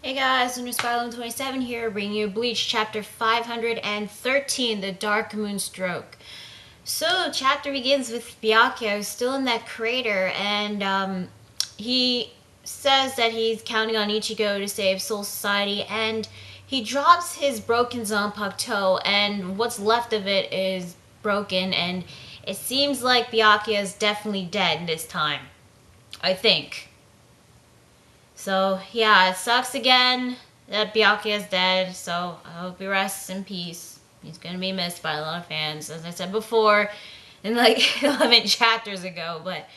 Hey guys, Spylo27 here, bringing you Bleach chapter 513, The Dark Moon Stroke. So, chapter begins with Byakuya still in that crater, and he says that he's counting on Ichigo to save Soul Society, and he drops his broken Zanpakuto, and what's left of it is broken, and it seems like Byakuya is definitely dead this time. I think. So, yeah, it sucks again that Byakuya is dead, so I hope he rests in peace. He's gonna be missed by a lot of fans, as I said before, in like 11 chapters ago, but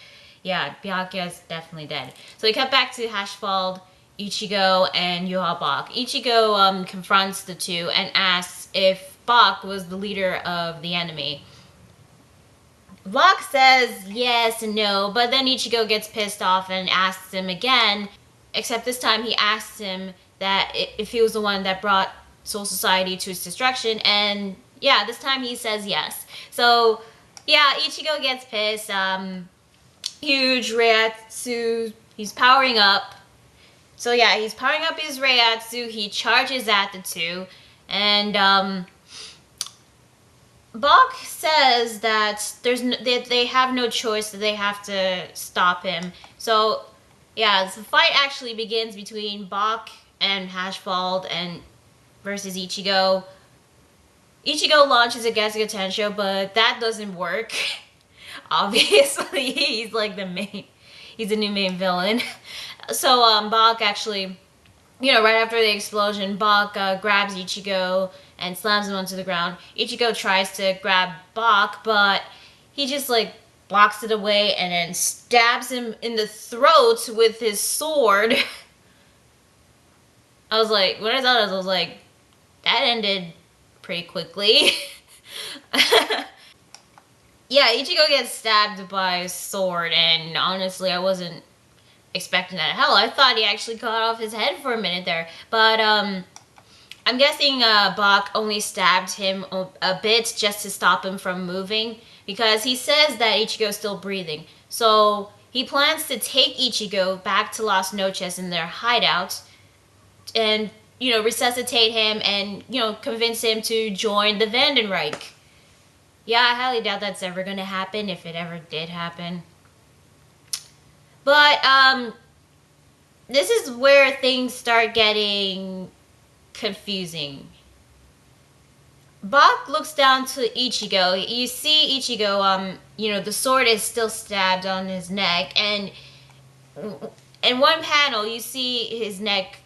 yeah, Byakuya is definitely dead. So we cut back to Hashfald, Ichigo, and Yuha Bach. Ichigo confronts the two and asks if Bach was the leader of the enemy. Bach says yes and no, but then Ichigo gets pissed off and asks him again. Except this time he asks him that if he was the one that brought Soul Society to its destruction, and yeah, this time he says yes. So yeah, Ichigo gets pissed. Huge Reiatsu, he's powering up. So yeah, he's powering up his Reiatsu. He charges at the two, and Bach says that they have no choice, that they have to stop him. So yeah, the fight actually begins between Bach and Hashfald and versus Ichigo. Ichigo launches a Gesuga Tensho, but that doesn't work. Obviously, he's like he's the new main villain. So Bach actually, right after the explosion, Bach grabs Ichigo and slams him onto the ground. Ichigo tries to grab Bach, but he just blocks it away and then stabs him in the throat with his sword. I was like, when I saw this, I was like, that ended pretty quickly. Yeah, Ichigo gets stabbed by a sword, and honestly, I wasn't expecting that. Hell, I thought he actually cut off his head for a minute there. But I'm guessing Bach only stabbed him a bit just to stop him from moving, because he says that Ichigo's still breathing. So he plans to take Ichigo back to Las Noches in their hideout and, resuscitate him and, convince him to join the Vandenreich. Yeah, I highly doubt that's ever going to happen, if it ever did happen. But this is where things start getting confusing. Bach looks down to Ichigo. You see Ichigo, the sword is still stabbed on his neck, and in one panel you see his neck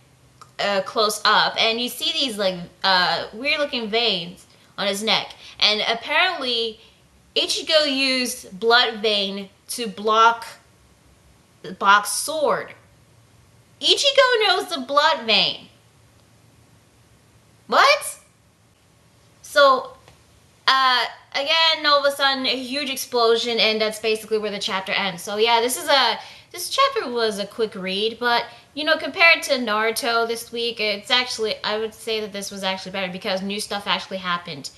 close up, and you see these weird looking veins on his neck. And apparently Ichigo used blood vein to block Bach's sword. Ichigo knows the blood vein. What? So, again, all of a sudden, a huge explosion, and that's basically where the chapter ends. So yeah, this chapter was a quick read, but, compared to Naruto this week, I would say that this was actually better, because new stuff actually happened.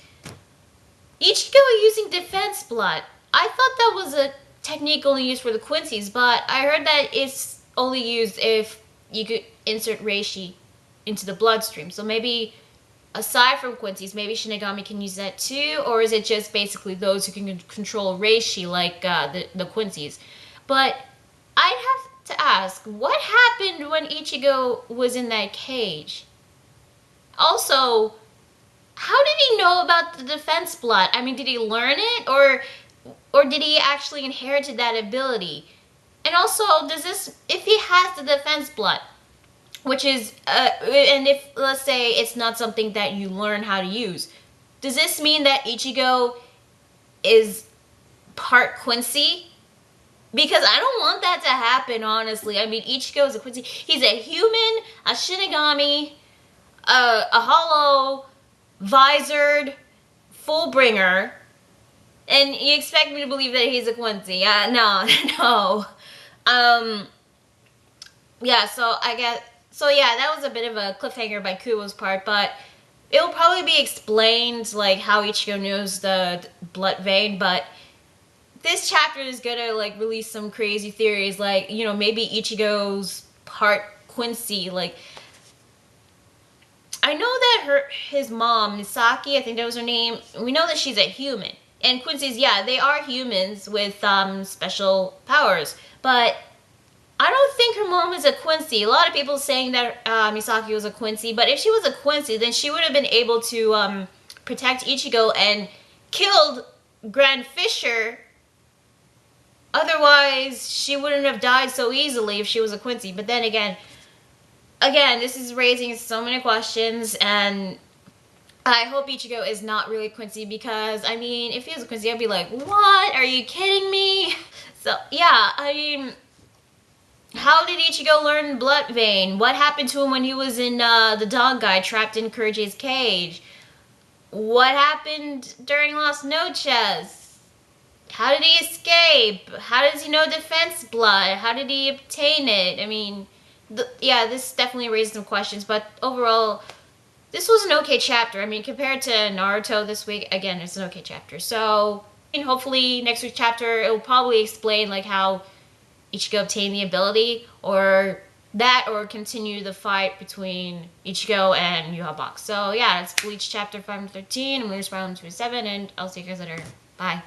Ichigo using defense blood. I thought that was a technique only used for the quincies, but I heard that it's only used if you could insert reishi into the bloodstream. So maybe, aside from quincies, maybe Shinigami can use that too, or is it just basically those who can control reishi, like the quincies? But I'd have to ask, what happened when Ichigo was in that cage? Also, how did he know about the defense blood? I mean, did he learn it, or did he actually inherit that ability? And also, if he has the defense blood, which is, and if, let's say, it's not something that you learn how to use, does this mean that Ichigo is part Quincy? Because I don't want that to happen, honestly. I mean, Ichigo is a Quincy. He's a human, a Shinigami, a hollow, visored, full-bringer, and you expect me to believe that he's a Quincy? No, no. Yeah, so that was a bit of a cliffhanger by Kubo's part, but it'll probably be explained, like, how Ichigo knows the blood vein, but this chapter is gonna, release some crazy theories, maybe Ichigo's part Quincy, I know that his mom, Misaki, I think that was her name, we know that she's a human. And Quincy's, yeah, they are humans with special powers. But I don't think her mom is a Quincy. A lot of people saying that Misaki was a Quincy. But if she was a Quincy, then she would have been able to protect Ichigo and killed Grand Fisher. Otherwise, she wouldn't have died so easily if she was a Quincy. But then again, this is raising so many questions, and I hope Ichigo is not really Quincy, because, I mean, if he was a Quincy, I'd be like, what? Are you kidding me? So, yeah, I mean, how did Ichigo learn Blood Vein? What happened to him when he was in the dog guy trapped in Kurji's cage? What happened during Las Noches? How did he escape? How does he know defense blood? How did he obtain it? I mean, yeah, this definitely raised some questions, but overall, this was an okay chapter. I mean, compared to Naruto this week, again, it's an okay chapter. So, and hopefully next week's chapter, it will probably explain like how Ichigo obtained the ability, or that, or continue the fight between Ichigo and Yuha Box. So yeah, it's Bleach chapter 513. I'm Lunar Spiral 27, and I'll see you guys later. Bye.